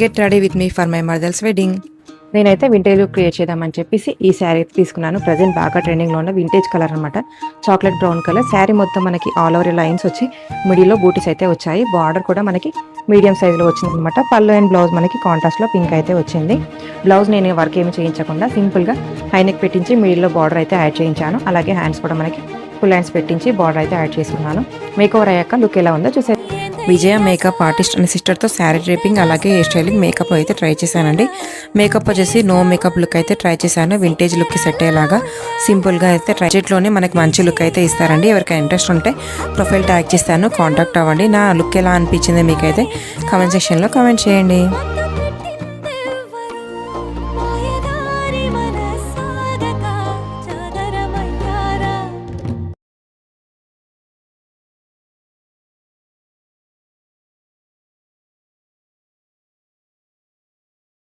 Get ready with me for my mother's wedding. నేనైతే vintage look create చేద్దామని చెప్పేసి ఈ శారీ తీసుకున్నాను. ప్రజెంట్ బాగా ట్రెండింగ్లో ఉన్న వింటేజ్ కలర్ అనమాట, చాక్లెట్ బ్రౌన్ కలర్. శారీ మొత్తం మనకి ఆల్ ఓవర్ లైన్స్ వచ్చి మిడిల్లో బూటీస్ అయితే వచ్చాయి. బార్డర్ కూడా మనకి మీడియం సైజులో వచ్చింది అనమాట. పళ్ళు అండ్ బ్లౌజ్ మనకి కాంట్రాస్ట్లో పింక్ అయితే వచ్చింది. బ్లౌజ్ నేను వర్క్ ఏమి చేయించకుండా సింపుల్గా హైనెక్ పెట్టించి మిడిల్లో బార్డర్ అయితే యాడ్ చేయించాను. అలాగే హ్యాండ్స్ కూడా మనకి ఫుల్ హ్యాండ్స్ పెట్టించి బార్డర్ అయితే యాడ్ చేసుకున్నాను. మేకవర్ అయ్యాక లుక్ ఎలా ఉందో చూసే. విజయ మేకప్ ఆర్టిస్ట్ అనే సిస్టర్తో శారీ డ్రేపింగ్ అలాగే హెయిర్ స్టైలింగ్ మేకప్ అయితే ట్రై చేశానండి. మేకప్ వచ్చేసి నో మేకప్ లుక్ అయితే ట్రై చేశాను. వింటేజ్ లుక్కి సెట్ అయ్యేలాగా సింపుల్గా అయితే ట్రై చేయట్లోనే మనకి మంచి లుక్ అయితే ఇస్తారండి. ఎవరికైనా ఇంట్రెస్ట్ ఉంటే ప్రొఫైల్ ట్యాగ్ చేస్తాను, కాంటాక్ట్ అవ్వండి. నా లుక్ ఎలా అనిపించింది మీకైతే కామెంట్ సెక్షన్లో కామెంట్ చేయండి.